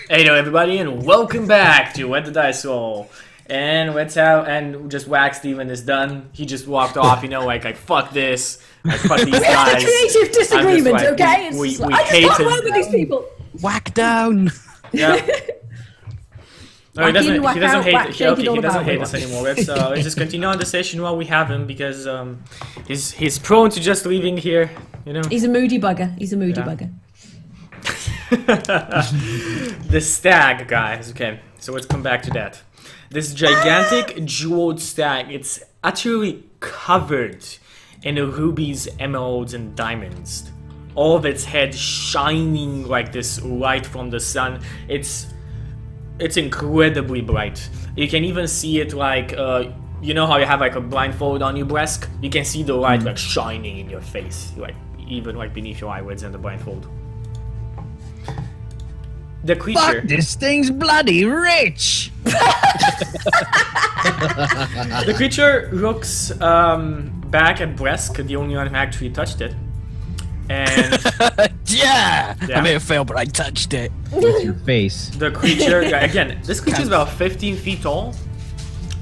Hello everybody and welcome back to What the Dice Roll. And just wacksteven is done. He just walked off, you know, like fuck this. Like fuck these guys. We had a creative disagreement, like, okay? We I just can't work with these people. Whack down. Yeah. No, he doesn't hate us anymore. Let's just continue on the session while we have him because he's prone to just leaving here, you know. He's a moody bugger. He's a moody bugger. The stag, guys. Okay, so let's come back to that. This gigantic jeweled stag, it's actually covered in rubies, emeralds, and diamonds. All of its head shining like this light from the sun. It's incredibly bright. You can even see it like, you know how you have like a blindfold on your breast? You can see the light like shining in your face, like even like beneath your eyelids and the blindfold. The creature. Fuck, this thing's bloody rich. The creature looks back at Bresk, the only one who actually touched it. And yeah, I may have failed, but I touched it. With your face. The creature, again, this creature is about 15 feet tall.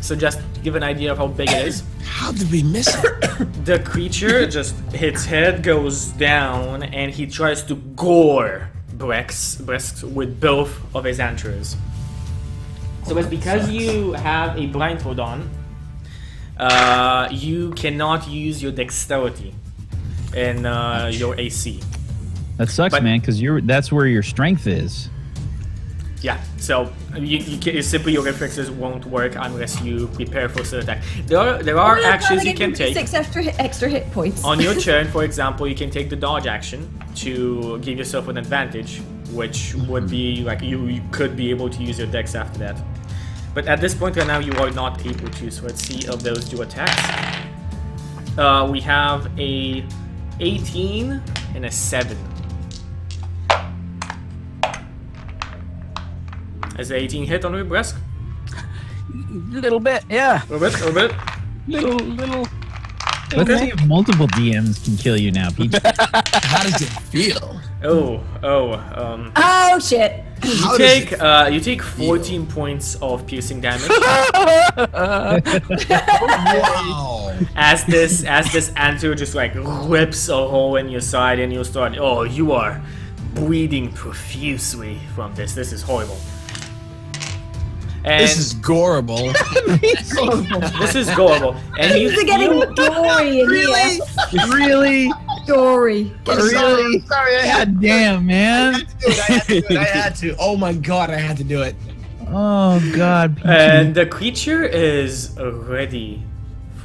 So just give an idea of how big it is. How did we miss it? The creature just, its head goes down and he tries to gore Bresk with both of his antlers. So it's because you have a blindfold on, you cannot use your dexterity in your AC. That sucks, man, because that's where your strength is. Yeah, so simply your reflexes won't work unless you prepare for certain attack. There are actions you can take. 6 extra hit points. On your turn, for example, you can take the dodge action to give yourself an advantage, which would be like you could be able to use your dex after that. But at this point right now, you are not able to. So let's see if those do attacks. We have a 18 and a 7. Is the 18 hit on your breast? Little bit, yeah. Little bit. Little. Let's see if multiple DMs can kill you now, Peach. How does it feel? Oh shit! You take 14 points of piercing damage. Wow! As this antler just like rips a hole in your side, and you start. Oh, you are bleeding profusely from this. This is horrible. And this is goreable. This is goreable. And Things are getting gory in here. Really? Gory. Really? Sorry, I had Damn, man. I had to. Oh my god, I had to do it. Oh god, Peachy. And the creature is ready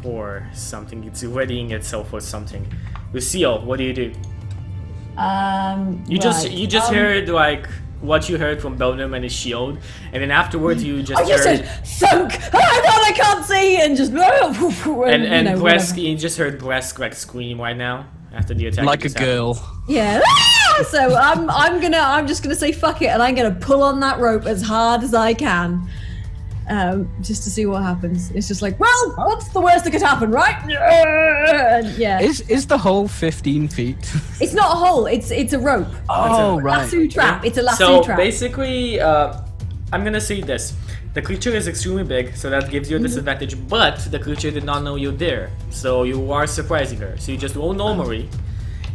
for something. It's readying itself for something. Lucille, what do? You just heard like what you heard from Belgium and his shield, and then afterwards you just heard said thunk. Oh my god, I can't see, and just and Bresk, you just heard Bresk like scream right now after the attack. Like a girl. Yeah. So I'm just gonna say fuck it, and I'm gonna pull on that rope as hard as I can, just to see what happens. It's just like, well, what's the worst that could happen, right? Yeah. Is the hole 15 feet? It's not a hole. It's a rope. Oh, right. Lasso trap. It's a lasso trap. So basically, I'm gonna say this: the creature is extremely big, so that gives you a disadvantage. But the creature did not know you're there, so you are surprising her. So you just roll normally.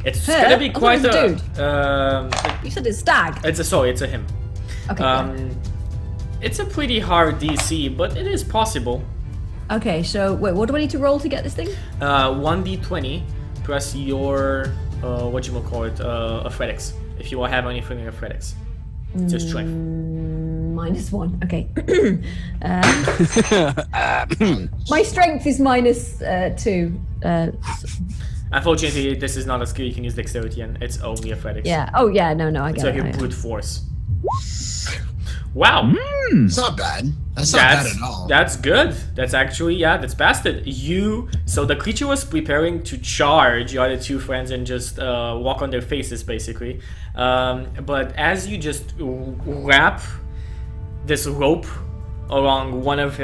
It's gonna be quite a dude. You said it's stag. It's a him. Okay. It's a pretty hard DC, but it is possible. Okay, so wait, what do I need to roll to get this thing? 1d20 plus your athletics. If you have anything in athletics, it's your strength. -1. Okay. My strength is -2. Unfortunately, this is not a skill you can use dexterity in. It's only athletics. Yeah. Oh yeah. No. I get it's it. like a brute force. Wow. It's not bad. That's not bad at all. That's good. That's actually, that's past it. So the creature was preparing to charge your other two friends and just walk on their faces, basically. But as you just wrap this rope along one of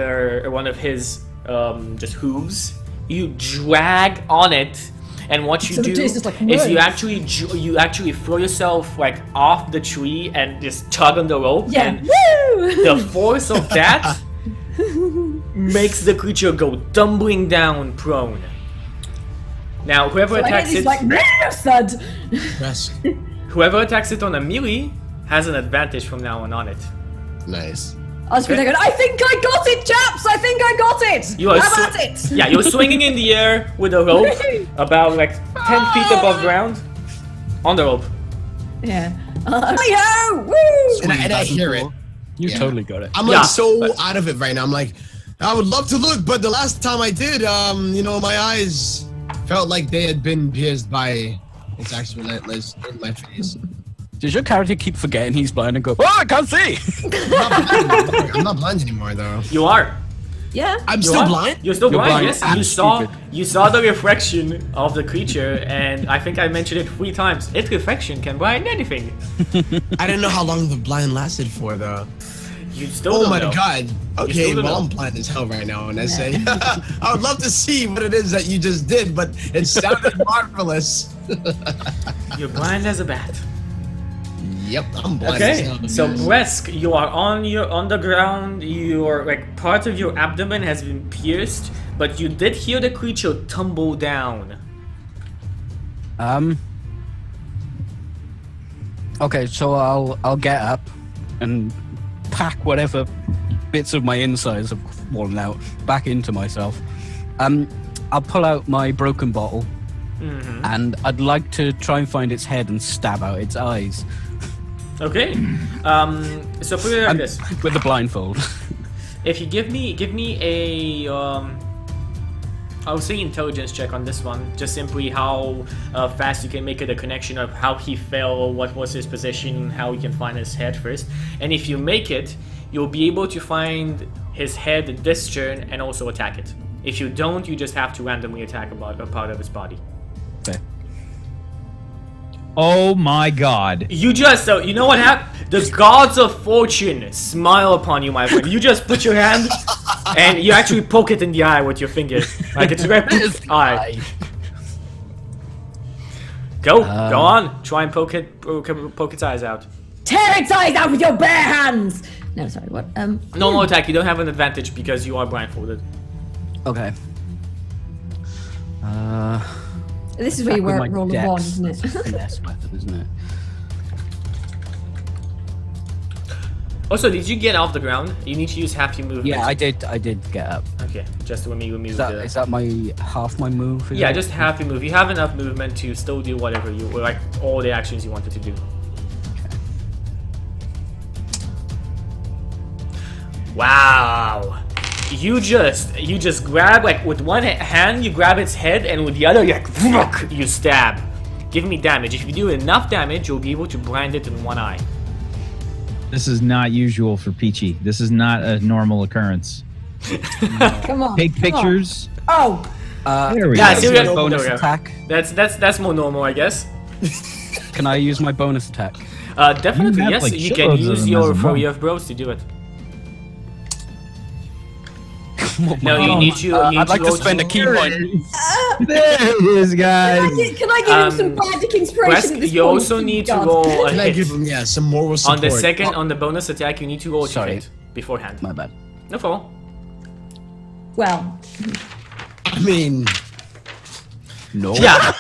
his just hooves, you drag on it, And what you So the do taste is like is worms. you actually throw yourself like off the tree and just tug on the rope. Yeah. And Woo! the force of that makes the creature go tumbling down prone. Now, whoever So I attacks get it, this like thud. Yes. whoever attacks it on a melee has an advantage from now on it. Nice. I was going, I think I got it, chaps! I think I got it! You are Have at it! Yeah, you're swinging in the air with a rope about like 10 feet above ground on the rope. Yeah. Yo! Woo! And I hear it. You Yeah. totally got it. I'm like Yeah, so out of it right now. I'm like, I would love to look, but the last time I did, you know, my eyes felt like they had been pierced by its actual relentless in my face. Does your character keep forgetting he's blind and go, oh, I can't see? I'm not blind anymore, though. You are. Yeah. I'm You still are? blind? You're still You're blind, blind yes. and You saw the reflection of the creature, and I think I mentioned it 3 times. Its reflection can blind anything. I didn't know how long the blind lasted for, though. You still Oh don't my know. god. Okay, still don't well, know. I'm blind as hell right now, and I say, I would love to see what it is that you just did, but it sounded marvelous. You're blind as a bat. Yep, I'm blind as Okay, hell. so Bresk, you are on the ground. Your like part of your abdomen has been pierced, but you did hear the creature tumble down. Okay, so I'll get up and pack whatever bits of my insides have fallen out back into myself. I'll pull out my broken bottle, and I'd like to try and find its head and stab out its eyes. Okay, so put it like this. With the blindfold. If you give me a I would say intelligence check on this one, just simply how fast you can make it a connection of how he fell, what was his position, how you can find his head first. And if you make it, you'll be able to find his head this turn and also attack it. If you don't, you just have to randomly attack a part of his body. Okay. Oh my god. You just, so you know what happened? The gods of fortune smile upon you, my friend. You just put your hand and you actually poke it in the eye with your finger. Like it's right eye. Go on. Try and poke its eyes out. Tear its eyes out with your bare hands! No, sorry, what? Normal attack, you don't have an advantage because you are blindfolded. Okay. This is where you With my roll a dex, 1, isn't that's a it? finesse weapon, isn't it? Also, did you get off the ground? You need to use half your movement. Yeah, I did get up. Okay, just when you remove Is that my half my move? Yeah, just half your move. You have enough movement to still do whatever you, like all the actions you wanted to do. Wow. You just grab, like with one hand you grab its head and with the other you stab. Give me damage. If you do enough damage, you'll be able to blind it in one eye. This is not usual for Peachy. This is not a normal occurrence. Come on. Take come on. pictures. Oh! There we Yeah, go. see, My there bonus we go. attack. That's more normal, I guess. Can I use my bonus attack? Definitely, You have, yes. like, You can shitloads of use them your as a throw monk. your bros to do it. No, you need to. I'd like to go spend a key point. There it is, guys. Can I give him some bardic inspiration Bresk, at this you point? also need to God. roll a Can I hit. give him, some moral support? On the second, on the bonus attack, you need to roll a Sorry. hit beforehand. My bad. No problem. Well, I mean, No. Yeah.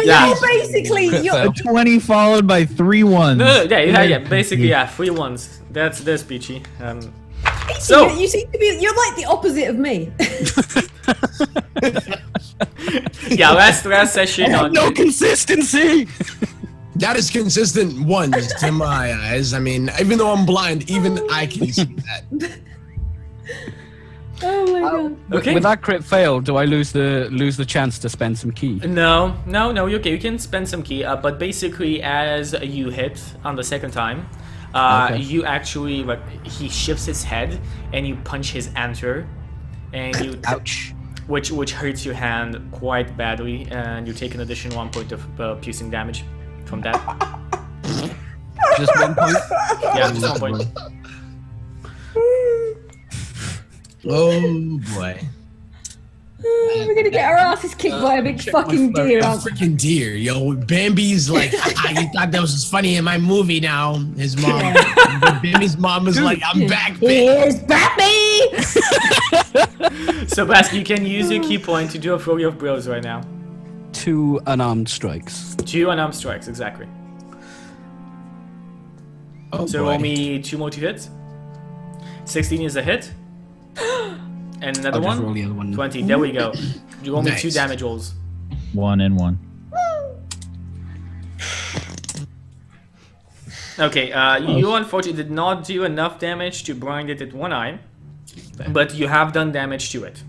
Yeah. you're basically, you're, A 20 followed by 3 ones. No, yeah. Basically, yeah. 3 ones. That's Peachy. So you seem to be, you're like the opposite of me. yeah, last session on. No consistency. that is consistent ones to my eyes. I mean, even though I'm blind, even I can see that. Oh my god. Okay. With that crit fail, do I lose the chance to spend some key? No, you're okay. You can spend some key, but basically, as you hit on the second time, Okay. you actually he shifts his head and you punch his antler, and you Ouch. which hurts your hand quite badly, and you take an additional 1 point of piercing damage from that. Just 1 point. Yeah, just 1 point. Oh boy. We're gonna get our asses kicked by a big fucking deer. A aren't we? freaking deer, yo. Bambi's like, I thought that was funny in my movie now. His mom. Bambi's mom is like, I'm back, bitch. Here's Batman! Sebastian, you can use your key point to do a flurry of blows right now. 2 unarmed strikes. 2 unarmed strikes, exactly. Oh, So boy. roll me 2 more to hit. 16 is a hit. And another I'll just roll one. the other one. 20. There we go. You roll me 2 Nice. damage rolls. 1 and 1. Okay, you unfortunately did not do enough damage to blind it at one eye, but you have done damage to it.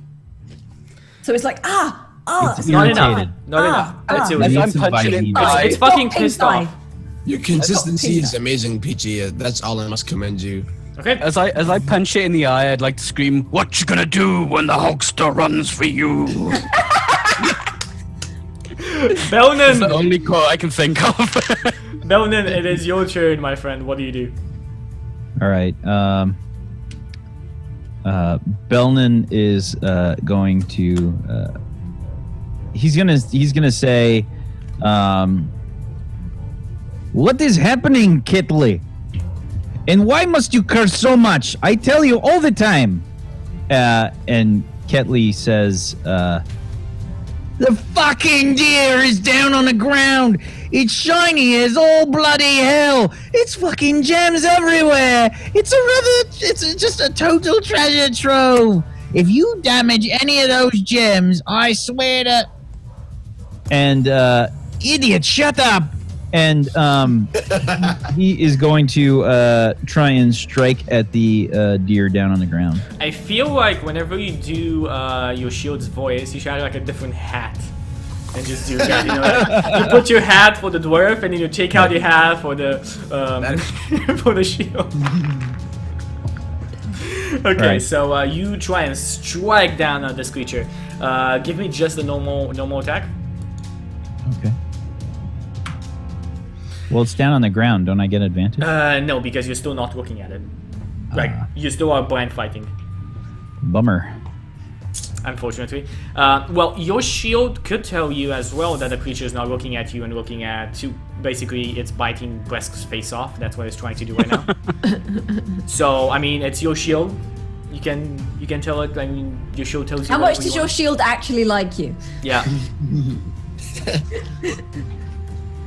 So it's like, It's Not irritated. enough. Not enough. That's it. As Needs I'm some punching it in vitamin the D. eye, It's fucking Pink pissed eye. off. Your consistency is amazing, Peachy. That's all I must commend you. Okay. as I punch it in the eye, I'd like to scream, "What you gonna do when the Hulkster runs for you?" It's the Belnan, only quote I can think of. Belnan, it is your turn, my friend. What do you do? All right. Belnan is going to. He's gonna say, "What is happening, Kitley? And why must you curse so much? I tell you all the time." And Ketley says, "The fucking deer is down on the ground. It's shiny as all bloody hell. It's fucking gems everywhere. It's just a total treasure trove. If you damage any of those gems, I swear to..." And, idiot, shut up! And, he is going to, try and strike at the, deer down on the ground. I feel like whenever you do your shield's voice, you should have like a different hat. And just do that, you know, like, you put your hat for the dwarf, and then you take out your hat for the for the shield. Okay, Right. so you try and strike down on this creature. Give me just a normal attack. Okay. Well, it's down on the ground. Don't I get advantage? No, because you're still not looking at it. Like you still are blind fighting. Bummer. Unfortunately. Well, your shield could tell you as well that the creature is not looking at you and looking at basically it's biting Bresk's face off. That's what it's trying to do right now. So, I mean, it's your shield. You can tell it. I mean, your shield tells you. How whatever much you does your want. shield actually like you? Yeah.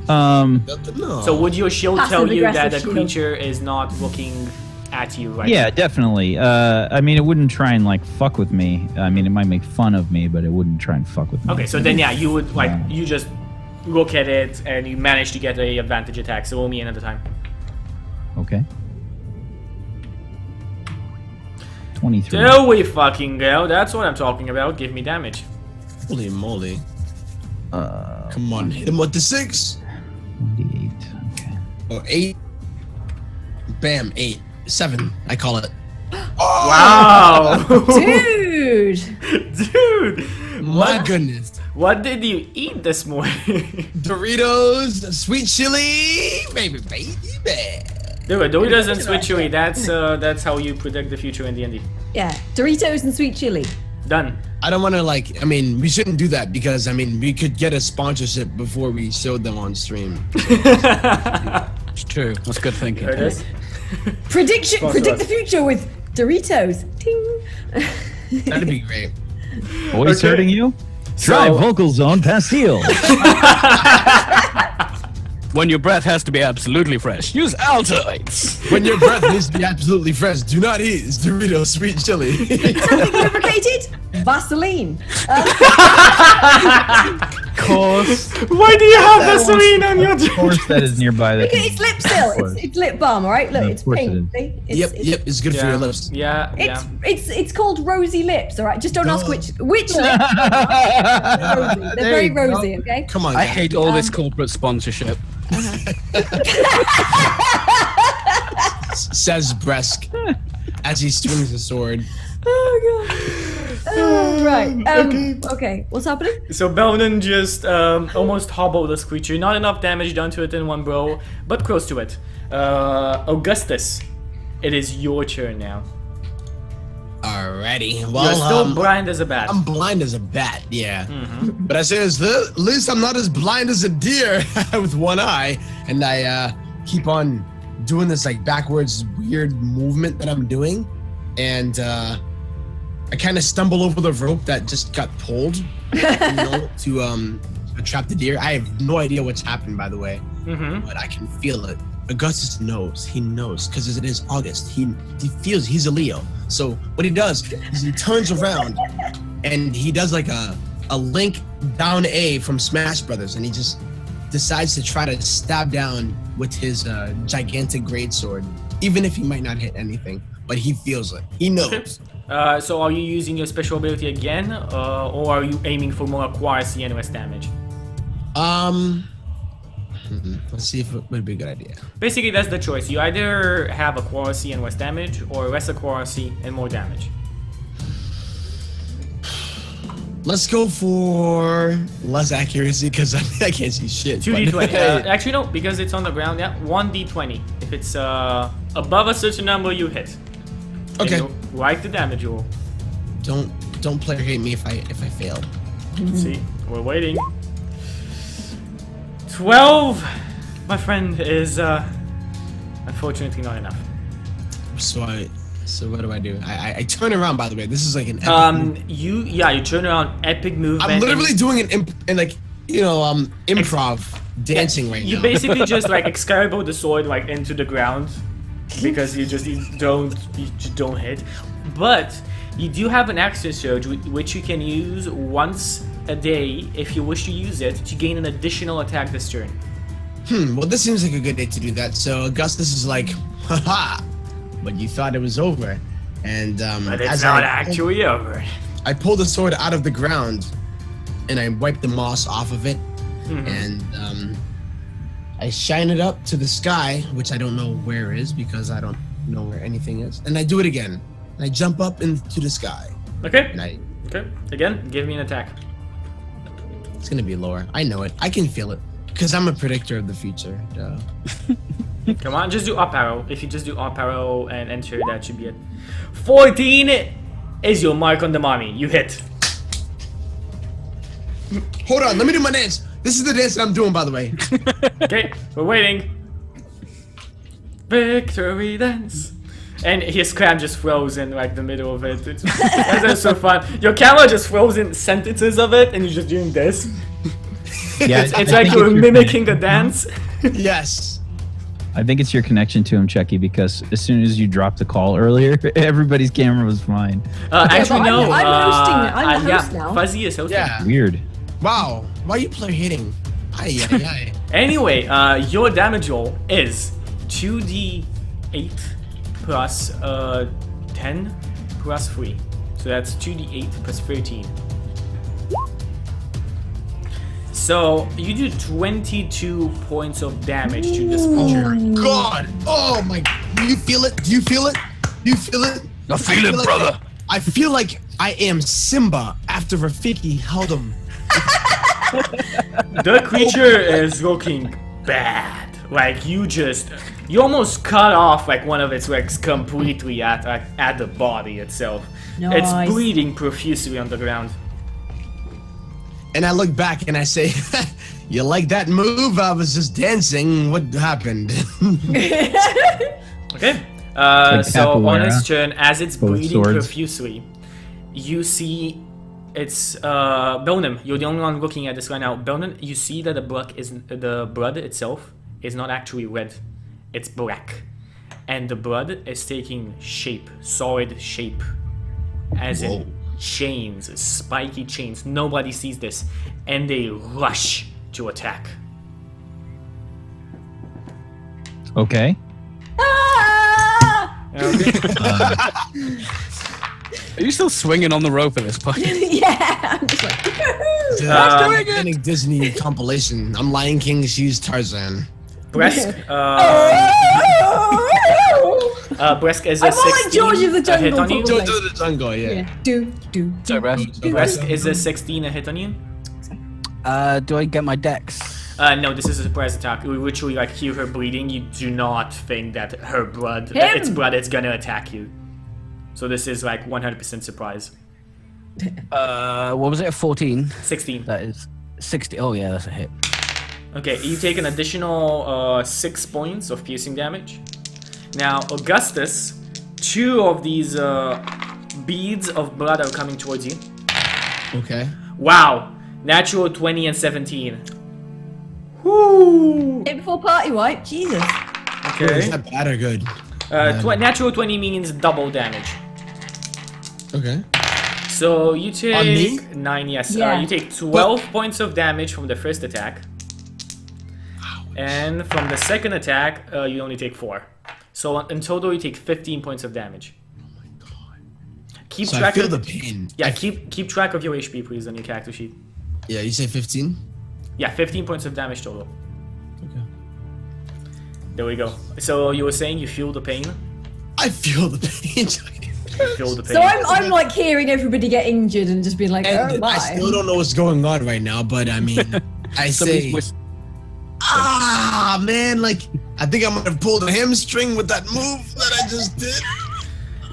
No. So would your shield Passive tell you that the aggressive shield. creature is not looking at you right Yeah, definitely. I mean, it wouldn't try and like fuck with me. I mean, it might make fun of me, but it wouldn't try and fuck with me. Okay, so then yeah, you would like Yeah. you just look at it and you manage to get a advantage attack. So roll me another time. Okay. 23. There we fucking go. That's what I'm talking about. Give me damage. Holy moly. Come on, hit him with the 6. 28. Okay. Or 8. Bam, 8. 7, I call it. Wow, Dude! dude. My goodness. What did you eat this morning? Doritos, sweet chili, baby. Dude, Doritos and sweet chili. That's how you predict the future in D&D. Yeah, Doritos and sweet chili. Done. I don't want to I mean, we shouldn't do that because, I mean, we could get a sponsorship before we showed them on stream. It's true. That's good thinking. There it is. Predict Sponsor the us. future with Doritos. Ting. That'd be great. Voice Okay. hurting you? So- Try Vocal Zone Pastille. When your breath has to be absolutely fresh, use Altoids. When your breath needs to be absolutely fresh, do not eat Doritos sweet chili. Something lubricated? Vaseline. Course. Why do you have Vaseline on your Of course, that is nearby. That Look at its lip still. It's lip balm, alright? Look, Of it's course it pink. See? Yep, it's good for your lips. Yeah, yeah. It's called rosy lips, alright? Just don't ask which lips. Rosy. They're There very you go. rosy, okay? Come on, I guys. hate all this corporate sponsorship. Says Bresk as he swings the sword. Oh god. Right. Okay. What's happening? So Belden just almost hobbled this creature. Not enough damage done to it in one blow, but close to it. Augustus, it is your turn now. Alrighty. Well, You're still blind as a bat. I'm blind as a bat, yeah. But I say, at least I'm not as blind as a deer with one eye. And I keep on doing this like backwards weird movement that I'm doing. And I kind of stumble over the rope that just got pulled to trap the deer. I have no idea what's happened, by the way, but I can feel it. Augustus knows. He knows because it is August. He feels he's a Leo. So what he does is he turns around and he does like a Link down A from Smash Brothers, and he just decides to try to stab down with his gigantic greatsword, even if he might not hit anything. But he feels it. He knows. So are you using your special ability again, or are you aiming for more accuracy and less damage? Let's see if it would be a good idea. Basically, that's the choice. You either have accuracy and less damage, or less accuracy and more damage. Let's go for less accuracy because I can't see shit. 2d20. Actually, no, because it's on the ground. Yeah, 1d20. If it's above a certain number, you hit. Okay. Like the damage roll. Don't player hate me if I fail. See, we're waiting. 12, my friend, is unfortunately not enough. So what do I do? I turn around. By the way, this is like an epic you turn around, epic movement. I'm literally doing an improv dancing right now. You basically just like Excalibur the sword like into the ground because you don't hit. But you do have an action surge which you can use once a day if you wish to use it to gain an additional attack this turn. Well, this seems like a good day to do that. So Augustus is like, haha, but you thought it was over. And but it's not actually over. I pull the sword out of the ground and I wipe the moss off of it. And I shine it up to the sky, which I don't know where is because I don't know where anything is. And I do it again. And I jump up into the sky. Okay. And okay. Again, give me an attack. It's gonna be lower. I know it. I can feel it. Because I'm a predictor of the future. Duh. Come on, just do up arrow. If you just do up arrow and enter, that should be it. 14 is your mark on the money. You hit. Hold on, let me do my dance. This is the dance that I'm doing, by the way. Okay, we're waiting. Victory dance. And his cam just froze in like the middle of it. That's so fun. Your camera just froze in sentences of it, and you're just doing this. Yeah, it's like you're mimicking the dance. Yes. I think it's your connection to him, Chucky, because as soon as you dropped the call earlier, everybody's camera was fine. Actually, no. I'm hosting. I'm the host now. Fuzzy is hosting. Yeah. Weird. Wow. Why are you player hitting? Aye. Anyway, your damage roll is 2d8 plus 10 plus 3. So that's 2d8 plus 13. So you do 22 points of damage to this creature. God. Oh my. Do you feel it? Do you feel it? Do you feel it? I feel it, brother. I feel like I am Simba after Rafiki held him. The creature is looking bad. Like you almost cut off like one of its legs completely at the body itself. Nice. It's bleeding profusely on the ground. And I look back and I say, you like that move? I was just dancing. What happened? Okay. Like So on its capoeira, turn, as it's both bleeding swords. profusely, you see it's Belnum. You're the only one looking at this right now. Belnum, you see that the blood itself is not actually red. It's black. And the blood is taking shape, solid shape. As in chains, spiky chains. Nobody sees this. And they rush to attack. Okay. Okay. Are you still swinging on the rope at this point? Yeah. I'm just like. I'm getting Disney compilation. I'm Lion King, she's Tarzan. Bresk, Bresk is a I'm all like 16 George of the a hit Jungle. on you. probably. Jojo the Jungle, yeah. Yeah. Sorry, Bresk. Bresk is a 16 a hit on you. Do I get my dex? No, this is a surprise attack. We literally like hear her bleeding. You do not think that her blood, Him! its blood, is gonna attack you. So this is like 100% surprise. What was it? 14. 16. That is 60. Oh yeah, that's a hit. Okay, you take an additional 6 points of piercing damage. Now, Augustus, 2 of these beads of blood are coming towards you. Okay. Wow, natural 20 and 17. Whoo! Hit before party wipe, Jesus. Okay. Is that bad or good? Natural 20 means double damage. Okay. So you On me? take 9, yes. Yeah. You take 12 points of damage from the first attack. And from the second attack, you only take 4. So in total, you take 15 points of damage. Oh my god. Keep So track I feel of the pain. Yeah, keep track of your HP, please, on your character sheet. Yeah, you say 15? Yeah, 15 points of damage total. Okay. There we go. So you were saying you feel the pain? I feel the pain. You feel the pain. So I'm like hearing everybody get injured and just being like, oh And my. I still don't know what's going on right now, but I mean, I say, man, like, I think I might have pulled a hamstring with that move that I just did.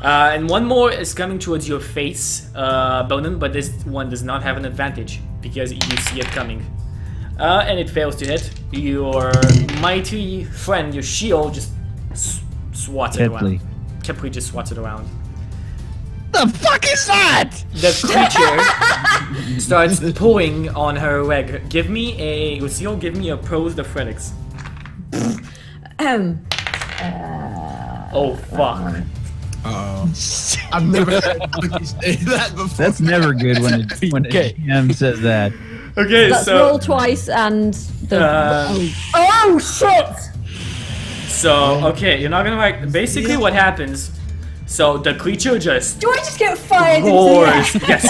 And one more is coming towards your face, Bonin, but this one does not have an advantage because you see it coming. And it fails to hit. Your mighty friend, your shield, just swats it around. Kepri just swats it around. The fuck is that? The creature starts pulling on her leg. Give me a, Lucille, give me a pros athletics. Oh fuck. I've never heard Lucky say that before. That's never good when a GM says that. Okay, That's so roll twice and the. Oh shit! So okay, you're not gonna like. Basically, what happens? So the creature just Do I just get fired roars. into the air?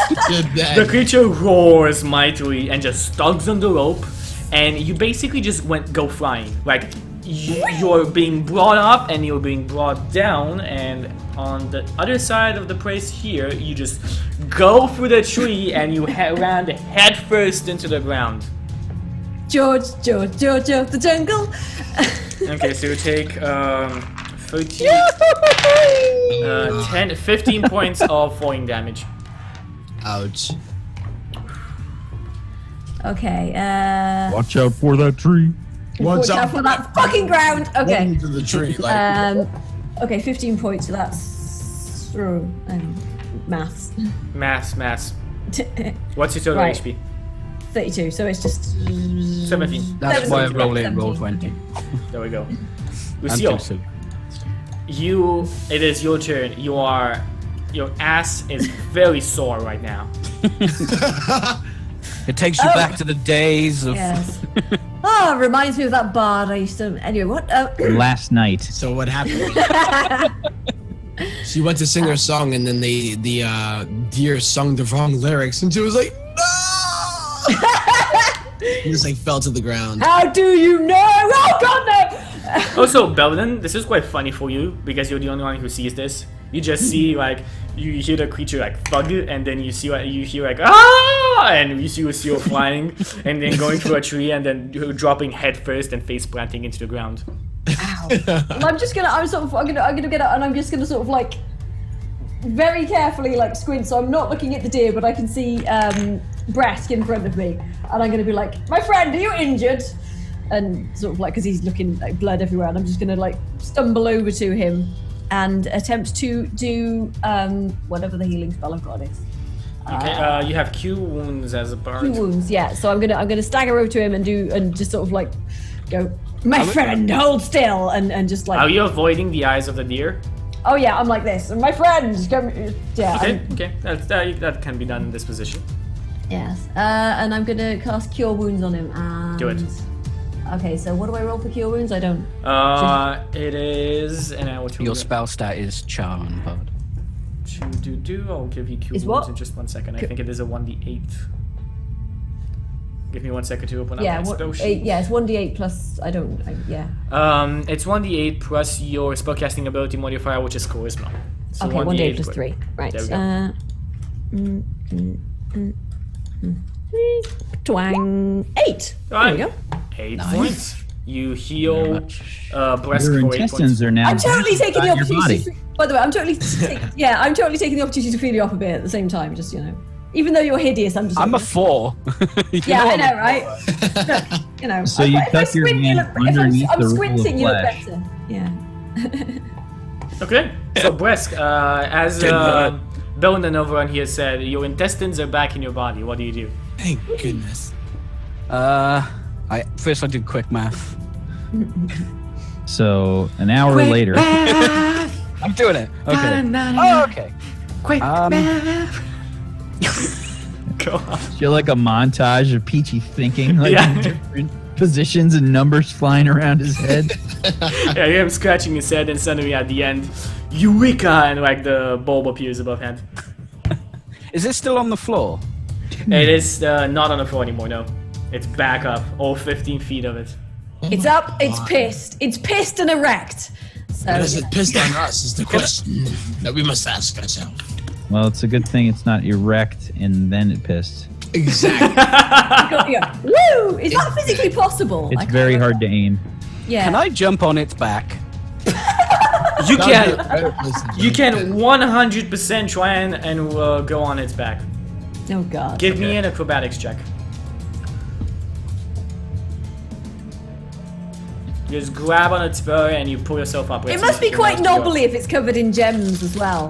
Yes, the creature roars mightily and just tugs on the rope, and you basically just go flying. Like you're being brought up and you're being brought down, and on the other side of the place here, you just go through the tree and you land head first into the ground. George, the jungle. Okay, so you take 15 points of falling damage. Ouch. Okay. Watch out for that tree. Watch out for that fucking ground. Okay. into the tree. Like, Okay, 15 points. So that's maths. Maths. What's your total Right. HP? 32. So it's just 17. That's why I 17, roll in, 17. roll 20. There we go. I'm Lucille, too soon. it is your turn. Your ass is very sore right now. It takes you back to the days of. yes. Oh, reminds me of that bard I used to. Anyway, what? Last night. so what happened? She went to sing her song, and then the deer sung the wrong lyrics, and she was like, "No!" He just like fell to the ground. How do you know? Oh God, no! Also, Belden, this is quite funny for you because you're the only one who sees this. You just see like you hear the creature like thug, and then you hear like ah, and you see Lucille flying, and then going through a tree, and then dropping head first and face planting into the ground. Ow. Well, I'm gonna get up, and I'm just gonna sort of like very carefully like squint, so I'm not looking at the deer, but I can see Bresk in front of me, and I'm gonna be like, "My friend, are you injured?" And sort of like, because he's looking like blood everywhere, and I'm just gonna like stumble over to him and attempt to do whatever the healing spell I've got is. Okay, you have Q wounds as a bard. 2 wounds, yeah. So I'm gonna stagger over to him and just sort of like go, "My friend, hold still," and just like. Are you avoiding the eyes of the deer? Oh yeah, I'm like this. My friend, come. Yeah. Okay, that can be done in this position. Yes. And I'm gonna cast Cure Wounds on him. And... Do it. Okay, so what do I roll for Cure Wounds? I don't. It is, and I will tell Your you. spell stat is charm, bud. I'll give you Q Is wounds what? in just 1 second. I think it is a 1d8. Give me 1 second to open up Yeah. my spell sheet. Yeah, it's 1d8 plus. I don't. Yeah. It's 1d8 plus your spellcasting ability modifier, which is charisma. So Okay, 1d8 plus 3. Right. There we go. Twang. 8. There we go. 8 points. You heal Bresk Your for 8 intestines points. are now. I'm totally taking the inside your body. opportunity. By the way, I'm totally taking the opportunity to feel you up a bit at the same time. Just even though you're hideous, I'm just. I'm a 4. Yeah, I know, right? Look, So you tuck your hand underneath I'm the roll of squinting, you look flesh. better. Yeah. Okay, so Bresk, as Belnan over on here said, your intestines are back in your body. What do you do? Thank goodness. First I did quick math. So an hour later, I'm doing it. Okay. Oh, okay. Quick Um, Go on. you're like a montage of Peachy thinking, like Yeah. in different positions and numbers flying around his head. Yeah, him scratching his head, and suddenly at the end, Eureka! And like the bulb appears above him. Is it still on the floor? It is not on the floor anymore, no. It's back up, all 15 feet of it. It's up. It's pissed. It's pissed and erect. So What is it pissed on us is the question that we must ask ourselves. Well, it's a good thing it's not erect and then it pissed. Exactly. yeah. Woo! Is that physically possible? It's very hard to aim. Yeah. Can I jump on its back? You can, you can. can 100% try and go on its back. Oh God. Give me an acrobatics check. You just grab on its fur and you pull yourself up. It must be quite knobbly if it's covered in gems as well.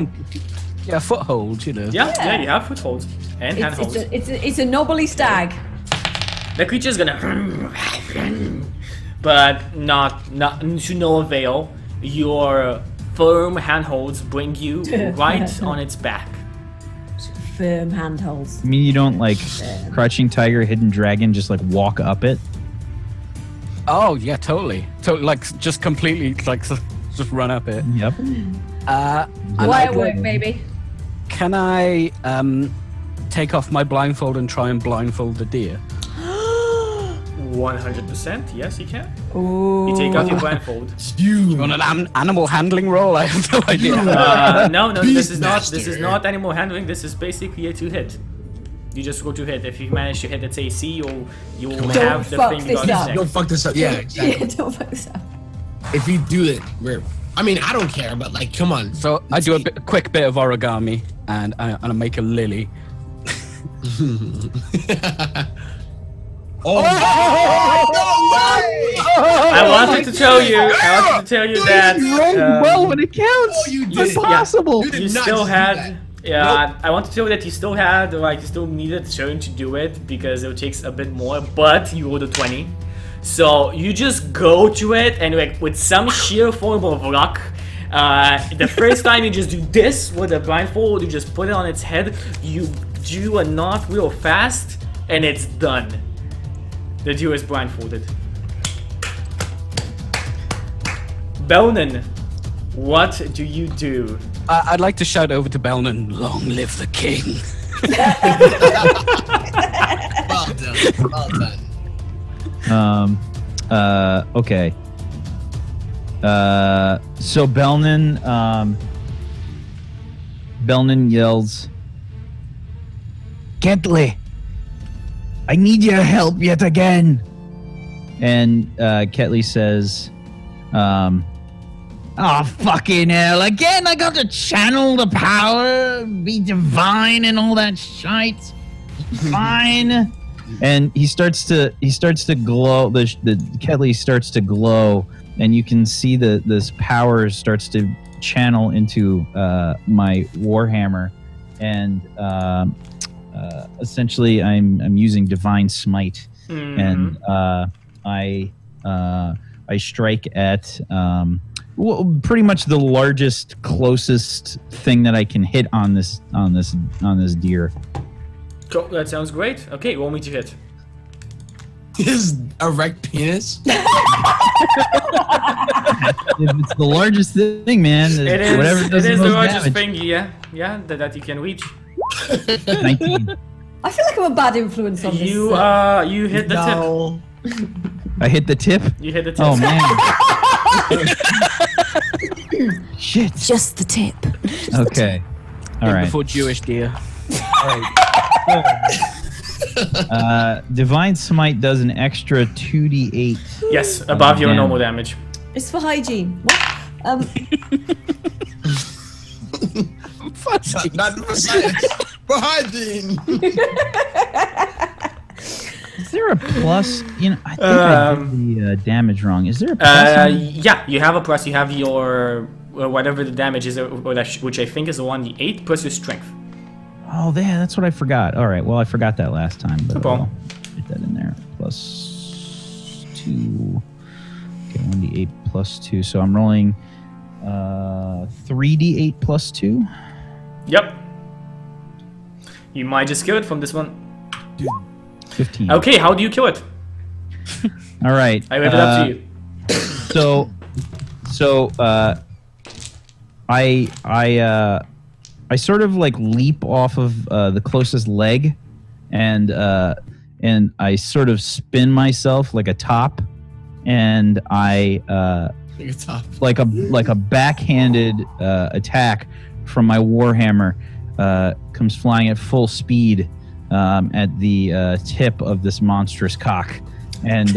Yeah, foothold, you know. Yeah, you have footholds and handholds. It's a knobbly stag. The creature's gonna, but not to no avail. Your firm handholds bring you right on its back. Firm handholds. I mean, you don't like Crouching Tiger, Hidden Dragon, just like walk up it. Oh, yeah, totally. Like, just completely, like, just run up it. Yep. Wire work, baby. Can I take off my blindfold and try and blindfold the deer? 100%, yes, you can. Ooh. You take off your blindfold. You On an animal handling roll? I have no idea. No, this is Beastmaster. not animal handling. This is basically a 2-hit. You just go to hit. If you manage to hit its AC, you'll have the fuck thing this on its up. neck. don't fuck this up. Yeah, exactly. Yeah, don't fuck this up. If you do it, I mean, I don't care, but like, come on. So I do a quick bit of origami and I make a lily. Oh, I wanted to tell you that well, when it counts, you it's did. impossible. You did you not still just do had. that. Yeah, I want to tell you that you still had, like, you still needed a turn to do it because it takes a bit more, but you rolled a 20. So you just go to it and, like, with some sheer form of luck, the first time you just do this with a blindfold, you just put it on its head, you do a knot real fast, and it's done. The deer is blindfolded. Belnan, what do you do? I'd like to shout over to Belnan, long live the king. Well done. Okay. So Belnan yells, Ketley, I need your help yet again. And Ketley says, oh, fucking hell, again, I got to channel the power, be divine and all that shite. Fine. And he starts to glow, the Ketley starts to glow, and you can see this power starts to channel into my Warhammer. And essentially I'm using Divine Smite. And I strike at pretty much the largest, closest thing that I can hit on this deer. Cool, that sounds great. Okay, roll me to hit. His erect penis. If it's the largest thing, man, It is. whatever It does is the the most largest damage. thing. Yeah, that you can reach. 19. I feel like I'm a bad influence on this. You hit the tip. No. I hit the tip. You hit the tip. Oh man. Shit. Just the tip. Okay. All right. Before Jewish deer. Divine Smite does an extra 2d8. Yes, above your damage. normal damage. It's for hygiene. What? Not for science. For hygiene. Is there a plus? You know, I think I did the damage wrong. Is there a plus? on it? Yeah, you have a plus. You have your whatever the damage is, which I think is a 1d8 plus your strength. Oh, yeah, that's what I forgot. All right, well, I forgot that last time, but problem. I'll put that in there. Plus 2. Okay, 1d8 plus 2. So I'm rolling 3d8 plus 2. Yep. You might just kill it from this one. Dude. 15. Okay, how do you kill it? All right. I leave it up to you. So I sort of like leap off of the closest leg, and I sort of spin myself like a top, and I like a backhanded attack from my warhammer comes flying at full speed at the tip of this monstrous cock, and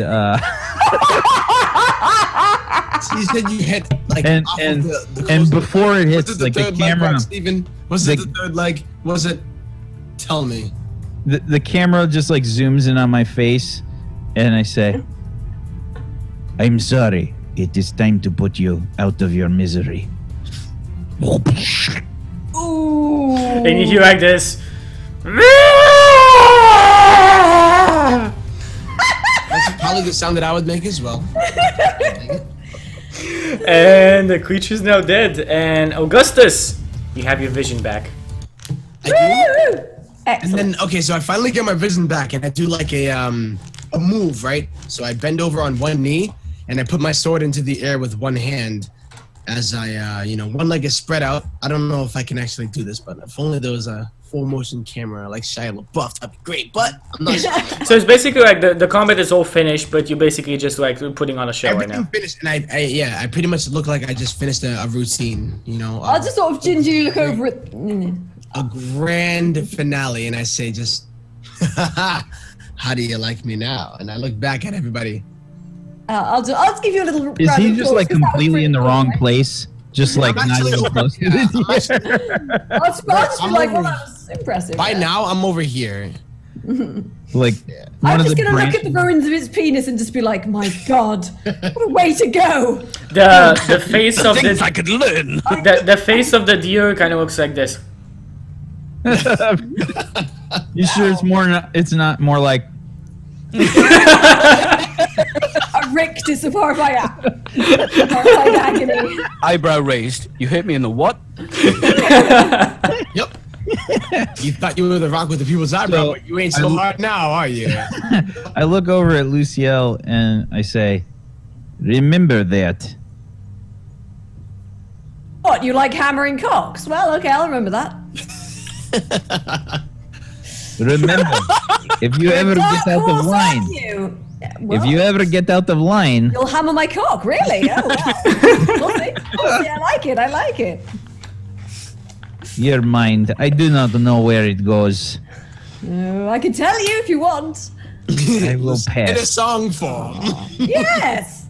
So you said you hit like and off and, of the and close- before it was hits it the like the third camera. leg, Steven? Was the- it the third leg? Was it? Tell me. The camera just like zooms in on my face, and I say, "I'm sorry. It is time to put you out of your misery." Ooh. And you hear like this. That's probably the sound that I would make as well. And the creature's now dead. And Augustus, you have your vision back. I do. Woo! And Excellent. then okay, so I finally get my vision back, and I do like a move, right? So I bend over on one knee, and I put my sword into the air with one hand, as I one leg is spread out. I don't know if I can actually do this, but if only there was a full motion camera like Shia LaBeouf, that'd be great. But I'm not sure. So it's basically like the combat is all finished, but you're basically just like putting on a show right Everything now. finished, and I pretty much look like I just finished a routine, I'll just sort of gingerly look over it. a grand finale, and I say just, how do you like me now? And I look back at everybody. I'll just give you a little. Is round he of just applause, like 'cause that was completely pretty in the cool, wrong right? place? Just like I'm not actually even over- close to yeah, the I'm actually- I'll just be I'm like, well, over- that was impressive. By yeah. now, I'm over here. like one I'm of just the gonna look at the branches- ruins of its penis and just be like, my god, what a way to go! The face of Things the I could learn. the face of the deer kind of looks like this. You sure it's more? It's not more like. A ricked is a horrifying agony. Eyebrow raised. You hit me in the what? Yep. You thought you were the rock with the people's eyebrow, So, but you ain't so hard now, are you? I look over at Luciel and I say, "Remember that." What, you like hammering cocks? Well, okay, I'll remember that. Remember, if you ever Dark get out horse of on line, you. Yeah, if well, you ever get out of line, You'll hammer my cock, really? Oh, well. We'll see. I like it, I like it. your mind. I do not know where it goes. I can tell you if you want. I will In a pass. song form. Yes.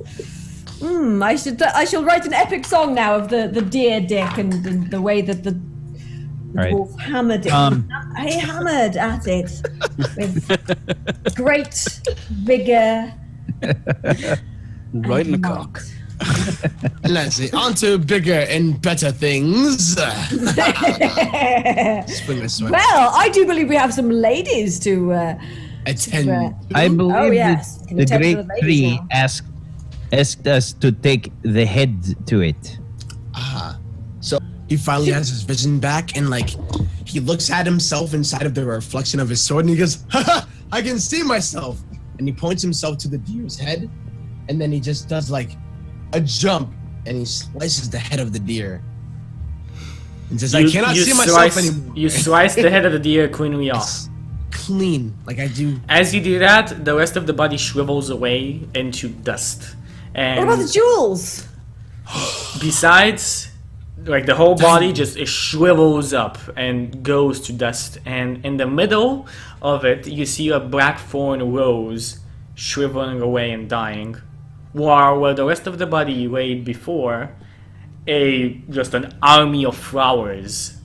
I shall write an epic song now of the deer dick and the way that the Right. dwarf hammered it. I hammered at it with great vigor. Right in the and cock. And let's see, on to bigger and better things. Swing this one. Well, I do believe we have some ladies to. Attend. I believe Oh, yes. that Can the you tell great the ladies tree now? asked us to take the head to it. So he finally has his vision back, and like he looks at himself inside of the reflection of his sword, and he goes, "Haha, I can see myself." And he points himself to the deer's head, and then he just does like a jump, and he slices the head of the deer. And says, "I cannot see myself anymore." You slice the head of the deer cleanly off. Clean, like I do. As you do that, the rest of the body shrivels away into dust. What about the And jewels? besides like the whole body just it shrivels up and goes to dust, and in the middle of it you see a blackthorn rose shriveling away and dying, while where the rest of the body laid before, just an army of flowers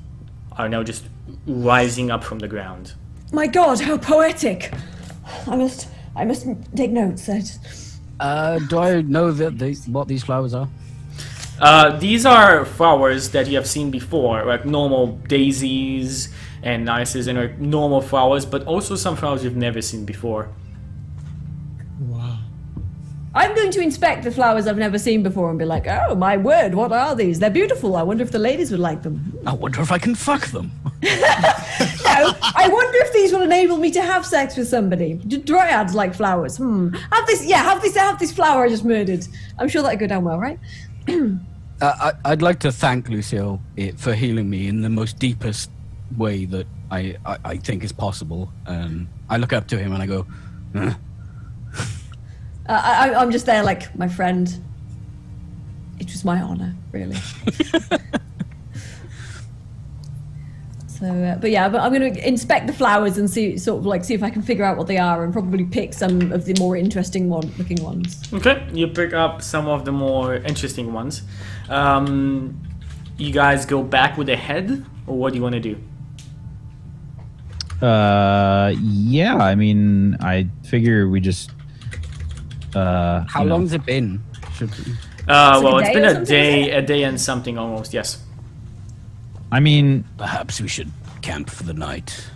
are now just rising up from the ground. My God, how poetic! I must take notes. Do I know what these flowers are? These are flowers that you have seen before, like normal daisies and ices and like normal flowers, but also some flowers you've never seen before. Wow. I'm going to inspect the flowers I've never seen before and be like, oh my word, what are these? They're beautiful. I wonder if the ladies would like them. I wonder if I can fuck them. No, I wonder if these will enable me to have sex with somebody. Do dryads like flowers? Have this flower I just murdered. I'm sure that'd go down well, right? I'd like to thank Lucio for healing me in the most deepest way that I think is possible. I look up to him and I go, I'm just there like, my friend, it was my honor, really. So, but I'm going to inspect the flowers and see if I can figure out what they are, and probably pick some of the more interesting looking ones. Okay, you pick up some of the more interesting ones. You guys go back with the head, or what do you want to do? Yeah, I mean, I figure we just. how long's it been? Well, like it's a been day or a day and something almost, yes. I mean, Perhaps we should camp for the night.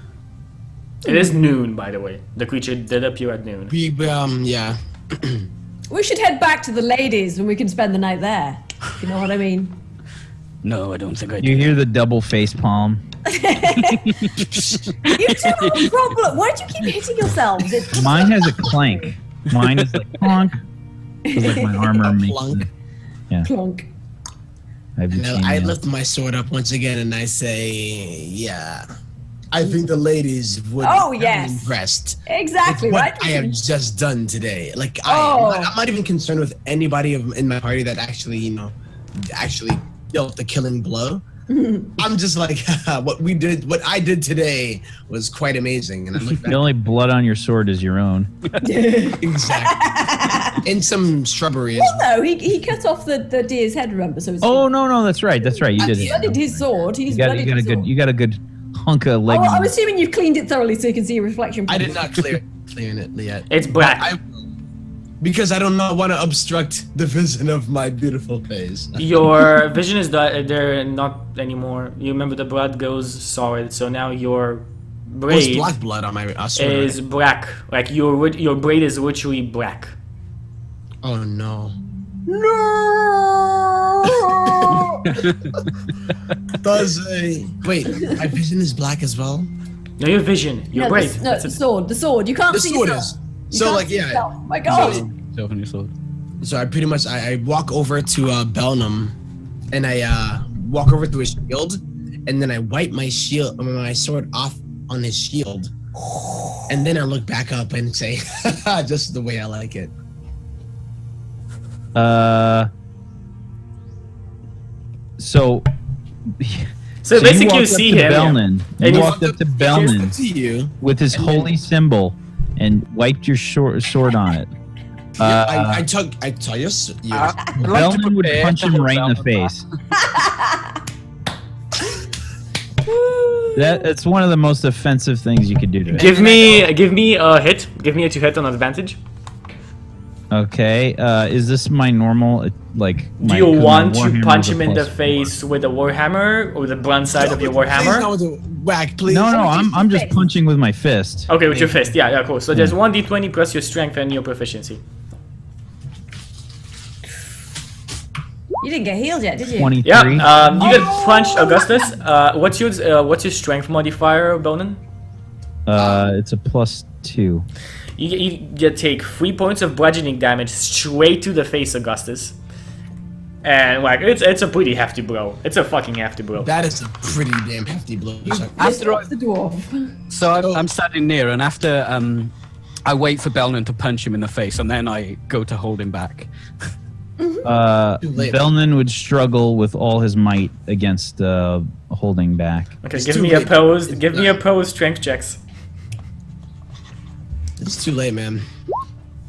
It is noon, by the way. The creature did appear at noon. Yeah. We should head back to the ladies and we can spend the night there. If you know what I mean. No, I don't think I do. you hear the double face palm. You two have a problem. Why do you keep hitting yourselves? It's Mine has a clank. Mine is like clunk. It's like my armor makes. Clunk. Yeah. clunk. I lift my sword up once again and I say, yeah. I think the ladies would be impressed. Exactly, with right? what I have just done today. Like, I'm not even concerned with anybody in my party that actually dealt the killing blow. I'm just like, what I did today was quite amazing. And I look back. The only blood on your sword is your own. Exactly. In some shrubbery. Well, no, he cut off the deer's head, remember? So No, that's right. You did he bloodied his sword. You got a good hunk of leg. I'm assuming you've cleaned it thoroughly so you can see a reflection. I did not clean it yet. It's black. Because I do not want to obstruct the vision of my beautiful face. Your vision is there not anymore. You remember the blood goes solid, so now your braid black blood on my sword is black. Like your braid is literally black. Oh no. No! Wait, my vision is black as well? No, your vision. Your braid. The sword. You can't The see sword yourself. is. You So can't like see yeah. yourself. My God. Your sword. So I pretty much I walk over to Belnum and I walk over to his shield and then I wipe my sword off on his shield. And then I look back up and say, just the way I like it. So basically you see him. You walked up to Belnan To you. with his holy symbol and wiped your sword on it. I tell you. Belnan would punch him right in the face. That's one of the most offensive things you could do to me. Give me a hit. Give me a 2 hit on advantage. Okay, is this my normal, like... Do you want to punch him in the face with a warhammer or the blunt side of your warhammer? Whack, please. No, I'm just punching with my fist. Okay, with your fist. Yeah, cool. So there's 1d20 plus your strength and your proficiency. You didn't get healed yet, did you? 23. Yeah, you get punched, Augustus. What's your strength modifier, Bonin? It's a +2. You take 3 points of bludgeoning damage straight to the face, Augustus. And like it's a pretty hefty blow. It's a fucking hefty blow. That is a pretty damn hefty blow. After the dwarf. So I'm standing near, and after I wait for Belnan to punch him in the face, and then I go to hold him back. late. Belnan would struggle with all his might against holding back. Okay, It's give too me late. opposed. Give me opposed strength checks. It's too late, man.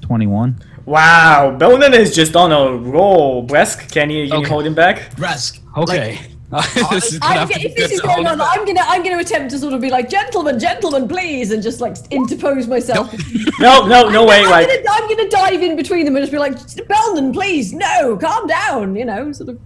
21. Wow, Belnan is just on a roll. Bresk, can you Okay. hold him back? Bresk. Okay. This is gonna have to If be this is good to going hold on, it. I'm gonna attempt to sort of be like, gentlemen, please, and just like interpose myself. No way. Like, I'm gonna dive in between them and just be like, Belden, please, no, calm down, you know, sort of.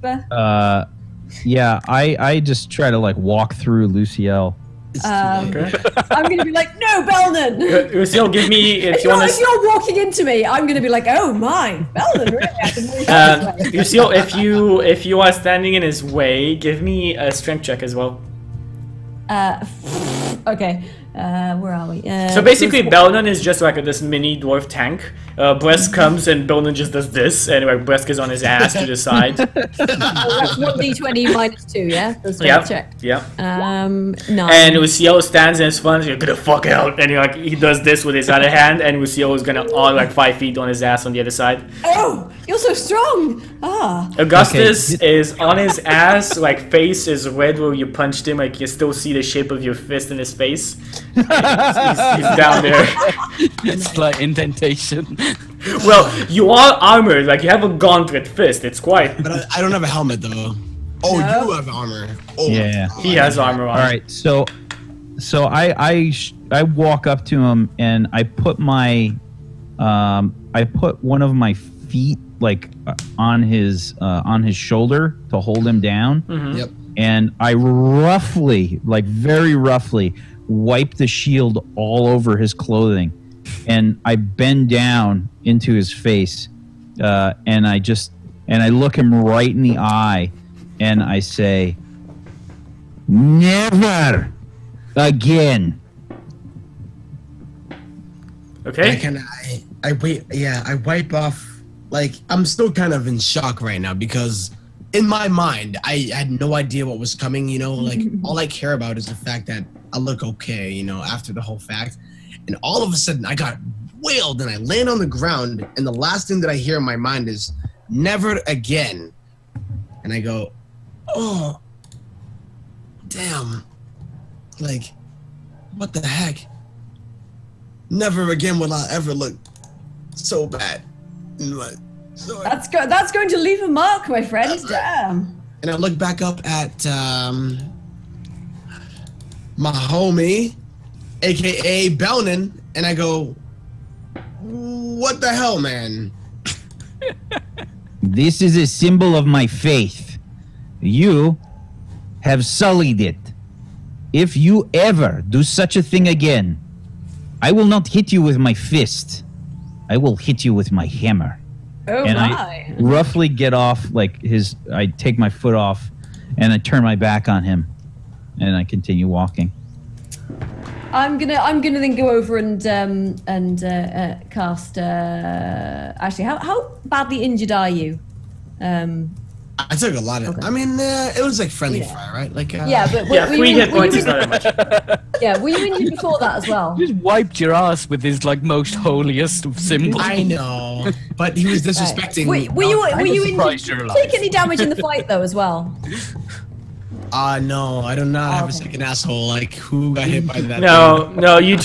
Yeah, I just try to like walk through Luciel. It's too late. okay. I'm gonna be like, no, Belden. Lucille, give me if you want If to. you're walking into me, I'm gonna be like, oh my, Belden, really? I didn't really think this way. Lucille, if you are standing in his way, give me a strength check as well. Okay, where are we? So basically, Belnan is just like this mini dwarf tank. Bresk comes and Belnan just does this, and like Bresk is on his ass to the side. that's 1d20 minus 2, yeah? That's what I Yeah, checked. yeah. 9. And Lucille stands in his front. You're gonna fuck out, and like he does this with his other hand, and Lucille is gonna all like 5 feet on his ass on the other side. Oh, you're so strong! Ah. Augustus is on his ass, like face is red where you punched him. Like you still see the shape of your fist in his face. He's down there. Slight indentation. Well, you are armored. Like you have a gauntlet fist. It's quite. But I don't have a helmet though. Oh, No. you have armor. Oh, Yeah. my He God. has armor on. All right, so I walk up to him and I put my I put one of my feet like on his shoulder to hold him down, Yep. and I roughly, like very roughly, wipe the shield all over his clothing, and I bend down into his face, and I look him right in the eye, and I say, "Never again." Okay. I wait. Yeah, I wipe off. Like I'm still kind of in shock right now because in my mind I had no idea what was coming. You know, like all I care about is the fact that I look okay. You know, after the whole fact, and all of a sudden I got wailed and I land on the ground, and the last thing that I hear in my mind is "never again," and I go, "Oh, damn! Like, what the heck? Never again will I ever look so bad." And like, so That's going to leave a mark, my friend. Damn. and I look back up at my homie, aka Belnan, and I go, "What the hell, man?" This is a symbol of my faith. You have sullied it. If you ever do such a thing again, I will not hit you with my fist. I will hit you with my hammer. Oh And my. I roughly get off, like I take my foot off, and I turn my back on him, and I continue walking. I'm gonna then go over and cast. Actually, how badly injured are you? I took a lot of. I mean, it was like friendly fire, right? Like, Yeah, but Yeah, were 3 you, hit were points you, is not that much. yeah, were you injured before that as well? Just wiped your ass with his like most holiest of symbols. I know, but he was disrespecting. Were you surprised you're injured? alive. Take any damage in the fight though as well? No, I do not have a Okay. second asshole. Like, who got hit by that? No, you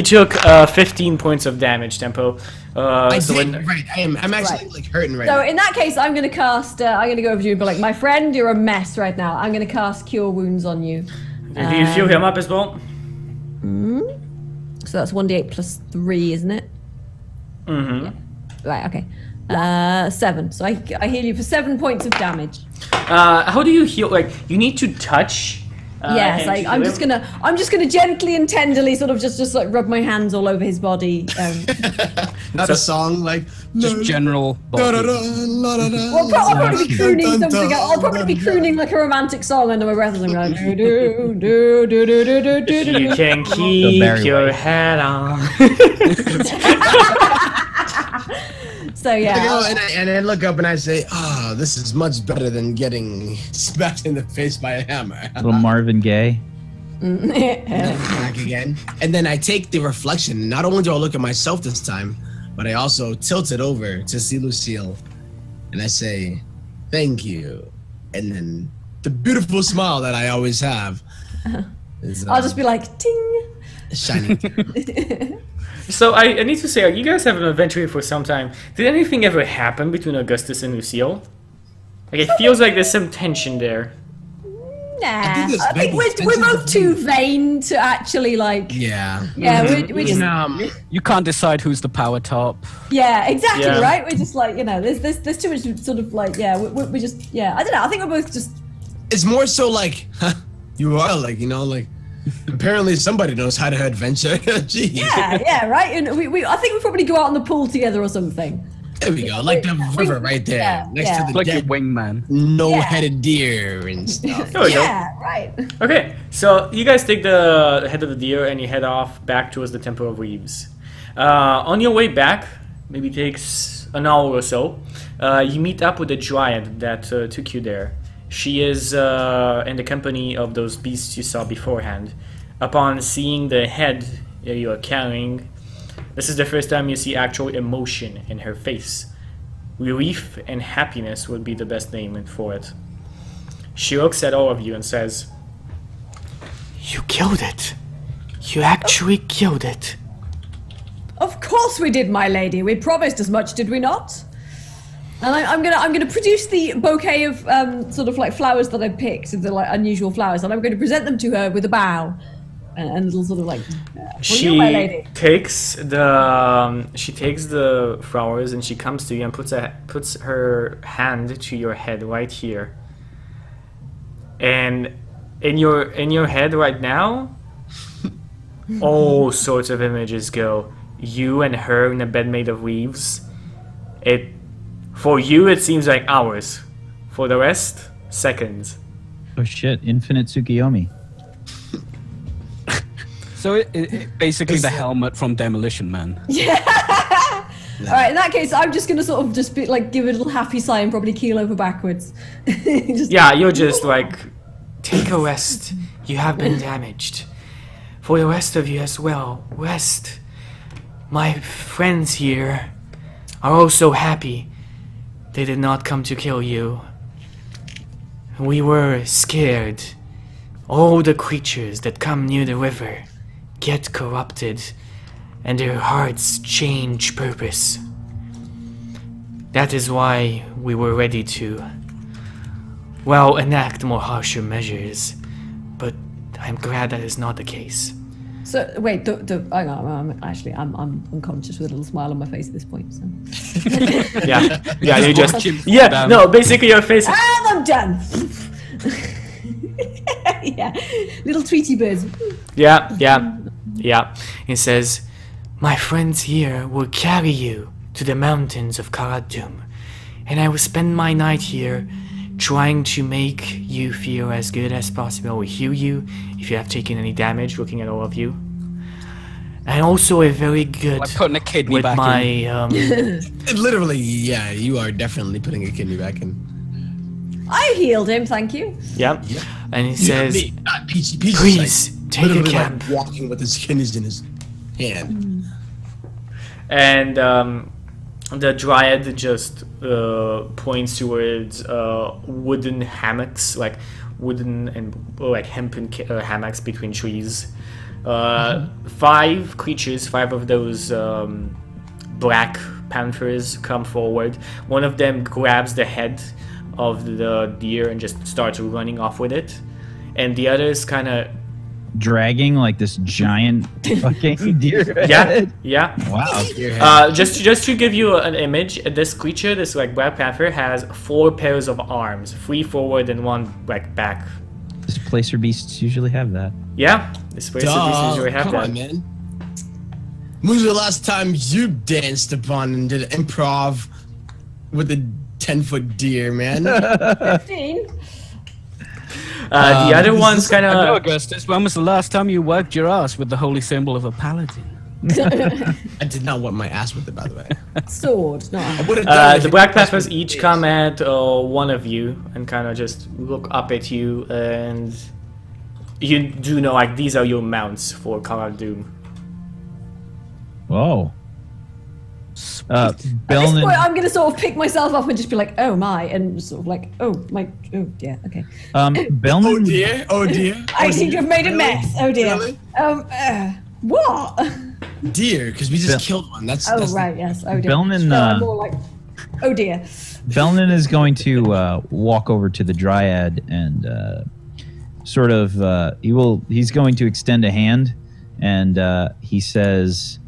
took 15 points of damage, Tempo. I so did. when- Right, I'm actually Right. like hurting right So now. in that case, I'm gonna cast. I'm gonna go over to you and be like, my friend, you're a mess right now. I'm gonna cast Cure Wounds on you. do you feel him up as well? So that's 1d8 plus 3, isn't it? Mm-hmm. Right. Okay. 7. So I heal you for 7 points of damage. How do you heal? Like, you need to touch. Yes, and like heal I'm him? just gonna gently and tenderly sort of just like rub my hands all over his body. Not a song like. Just general body. I'll probably be crooning something. I'll probably be crooning like a romantic song under my breath as I'm like do do do do do do do do do. You can keep Barry your White. head on. So I go yeah. and I look up and I say, "Ah, this is much better than getting smacked in the face by a hammer." Little Marvin Gaye. Back again. And then I take the reflection. And not only do I look at myself this time, but I also tilt it over to see Lucille. And and I say, "Thank you," and then the beautiful smile that I always have is I'll just be like, ting. shining. So I need to say, you guys have been adventuring for some time. Did anything ever happen between Augustus and Lucille? Like, it feels like there's some tension there. Nah, think I think we're both too vain to actually like. Yeah. Yeah, we're just. You can't decide who's the power top. Yeah, exactly. Yeah. Right. We're just like, you know, there's too much sort of like, yeah, we just, yeah. I don't know. I think we're both just. It's more so like, you are like, you know, like, apparently somebody knows how to adventure. Jeez. Yeah, right. And I think we probably go out on the pool together or something. There we go. Like the river right there. Yeah, next yeah. to the Like your dead wingman. no-headed deer and stuff. There we go. Yeah, right. Okay, so you guys take the head of the deer and you head off back towards the Temple of Reeves. On your way back, maybe takes an hour or so, you meet up with the dryad that took you there. She is in the company of those beasts you saw beforehand. Upon seeing the head you are carrying, this is the first time you see actual emotion in her face. Relief and happiness would be the best name for it. She looks at all of you and says, "You killed it. You actually killed it." Of course we did, my lady. We promised as much, did we not? And I'm gonna produce the bouquet of sort of like flowers that I picked, the like unusual flowers, and I'm going to present them to her with a bow, and a little sort of like. For you, my lady. Takes the flowers and she comes to you and puts her hand to your head right here. And in your head right now, all sorts of images go. You and her in a bed made of leaves. For you it seems like hours. For the rest, seconds. Oh shit! Infinite Tsukiyomi. So it basically the helmet from Demolition Man. Yeah. All right. In that case, I'm just gonna sort of just be like give a little happy sigh and probably keel over backwards. Yeah, you're just like, take a rest. You have been damaged. For the rest of you as well, rest. My friends here are also happy. They did not come to kill you. We were scared. All the creatures that come near the river get corrupted, and their hearts change purpose. That is why we were ready to, well, enact more harsher measures, but I'm glad that is not the case. So wait, hang on. I'm unconscious with a little smile on my face at this point. So. Yeah, you just, yeah, no, basically your face. And I'm done. Yeah, little Tweety birds. Yeah. It says, my friends here will carry you to the mountains of Karadum, and I will spend my night here trying to make you feel as good as possible. I will heal you if you have taken any damage, looking at all of you. And also a very good Like putting a kidney with back my in. Literally, yeah, you are definitely putting a kidney back in. I healed him, thank you. yeah. And he says, Me, not Peachy. Peachy's please like, take a literally, camp. like, walking with his kidneys in his hand. And the dryad just points towards wooden hammocks, like wooden and like hempen hammocks between trees. 5 creatures, 5 of those black panthers come forward. One of them grabs the head of the deer and just starts running off with it, and the others kind of Dragging like this giant fucking deer head. yeah. Wow. Just to give you an image, this creature, this like black panther, has 4 pairs of arms, 3 forward and 1 like back. Does placer beasts usually have that? Yeah, this place usually have Come that. on, man. When was the last time you danced upon and did improv with a 10-foot deer, man? 15. The other one's kind I know, of. Augustus, when was the last time you worked your ass with the holy symbol of a paladin? I did not want my ass with it, by the way. Sword, no. I would've done it if The it black was panthers with each it. come at one of you and kind of just look up at you, and you do know like these are your mounts for Khara Doom. Whoa. At this Belnan, point, I'm gonna sort of pick myself up and just be like, "Oh my," and sort of like, "Oh my, oh dear, okay." Belnan, Oh dear, oh dear. I seem to have made a mess. Oh dear. Really? What? Dear, because we just killed one. That's Right, yes. Oh dear. Belnan, No, I'm more like, oh dear. Belnan is going to walk over to the Dryad and sort of he's going to extend a hand, and he says,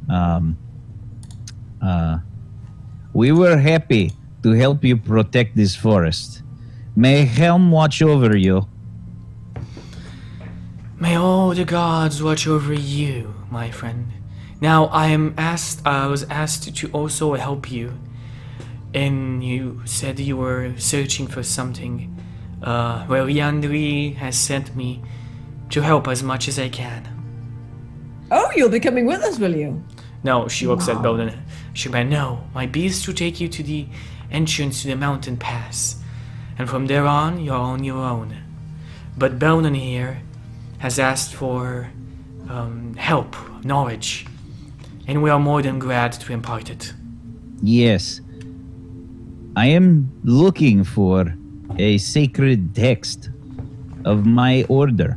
"We were happy to help you protect this forest. May Helm watch over you." May all the gods watch over you, my friend. Now I was asked to also help you, and you said you were searching for something. Well, Yandri has sent me to help as much as I can. Oh, you'll be coming with us, will you? No, she looks at Belden. She went, no, my beast will take you to the entrance to the mountain pass, and from there on, you're on your own. But Belden here has asked for help, knowledge, and we are more than glad to impart it. Yes. I am looking for a sacred text of my order.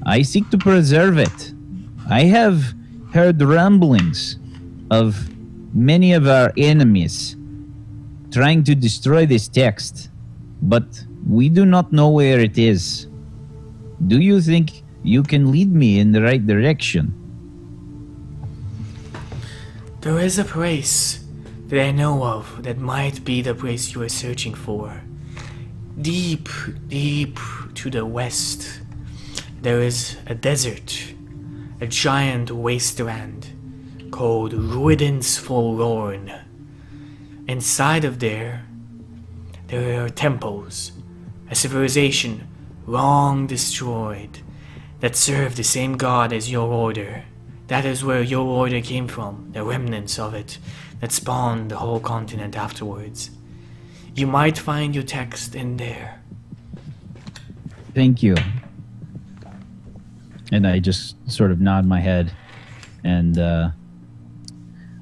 I seek to preserve it. I have heard rumblings of many of our enemies trying to destroy this text, but we do not know where it is. Do you think you can lead me in the right direction? There is a place that I know of that might be the place you are searching for. Deep, deep to the west, there is a desert, a giant wasteland called Ruidens Forlorn. Inside of there are temples, a civilization long destroyed that served the same god as your order. That is where your order came from, the remnants of it that spawned the whole continent afterwards. You might find your text in there. Thank you. And I just sort of nod my head, and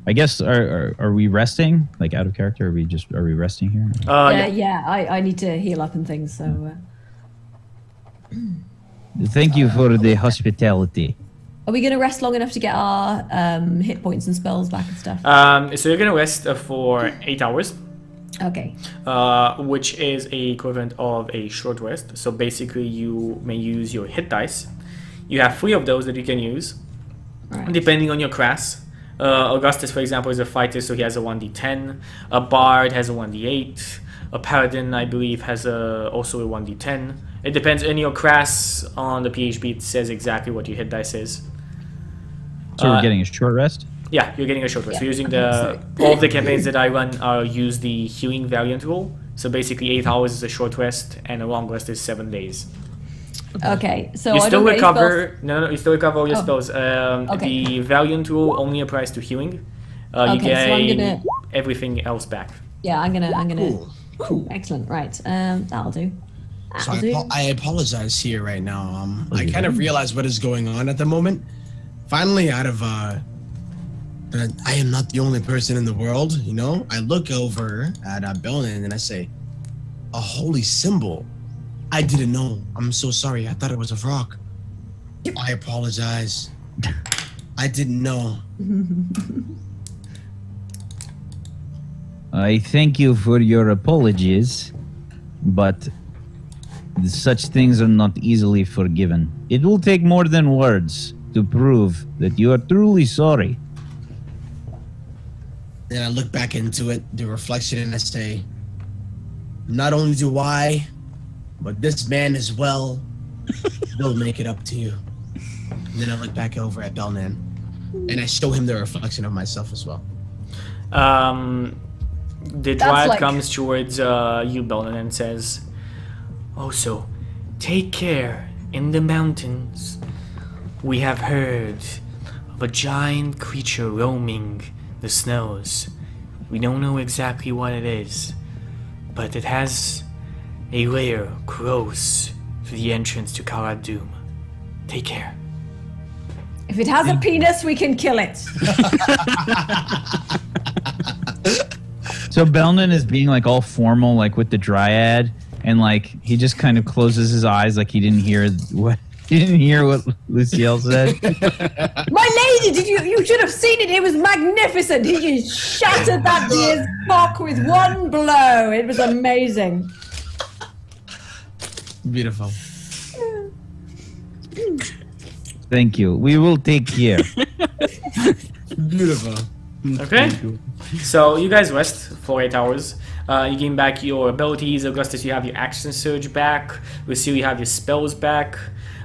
I guess are we resting? Like out of character? Are we resting here? Yeah, I need to heal up and things, so... Thank you for the hospitality. Are we going to rest long enough to get our hit points and spells back and stuff? So you're gonna rest for 8 hours. Okay. Which is a equivalent of a short rest. So basically you may use your hit dice. You have 3 of those that you can use, Right. depending on your class. Augustus, for example, is a fighter, so he has a 1d10. A bard has a 1d8. A paladin, I believe, has also a 1d10. It depends on your class. On the PHP, it says exactly what your hit dice is. So we're getting a short rest? Yeah, you're getting a short rest. Yeah, So using okay, all of the campaigns that I run use the healing valiant rule. So basically 8 hours is a short rest, and a long rest is 7 days. Okay, so You I still don't get any spells. recover. No, you still recover all your Oh. spells. Okay. The valiant rule only applies to healing. You Okay, so I'm gain gonna- everything else back. Yeah, I'm gonna. Cool. Excellent. Right. That'll do. So That'll do. I apologize here right now. I kind of realize what is going on at the moment. Finally, out of that I am not the only person in the world. You know, I look over at Belnan and I say, "A holy symbol. I didn't know. I'm so sorry. I thought it was a rock. I apologize. I didn't know." I thank you for your apologies, but such things are not easily forgiven. It will take more than words to prove that you are truly sorry. Then I look back into it, the reflection, and I say, "Not only do I, but this man as well will make it up to you." And then I look back over at Belnan, and I show him the reflection of myself as well. The dryad comes towards you, Belden, and says, "Also, take care. In the mountains, we have heard of a giant creature roaming the snows. We don't know exactly what it is, but it has a lair close to the entrance to Khara Dûm. Take care." If it has a penis, we can kill it. So Belnan is being like all formal, like with the dryad, and like he just kind of closes his eyes, like he didn't hear what Luciel said. My lady, you should have seen it. It was magnificent. He just shattered that deer's cock with one blow. It was amazing. Beautiful. Thank you. We will take care. Beautiful. Okay. So you guys rest for 8 hours. You gain back your abilities. Augustus, you have your action surge back. Lucille, you have your spells back.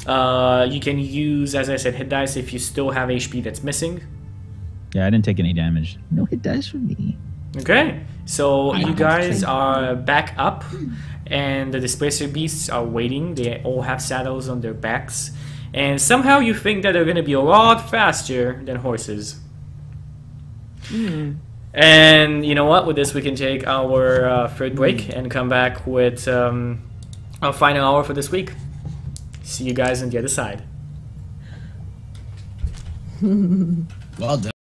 You can use, as I said, hit dice if you still have HP that's missing. Yeah, I didn't take any damage. No hit dice for me. Okay, so you guys are back up, and the displacer beasts are waiting. They all have saddles on their backs, and somehow you think that they're going to be a lot faster than horses. And you know what? With this, we can take our third break and come back with our final hour for this week. See you guys on the other side. Well done.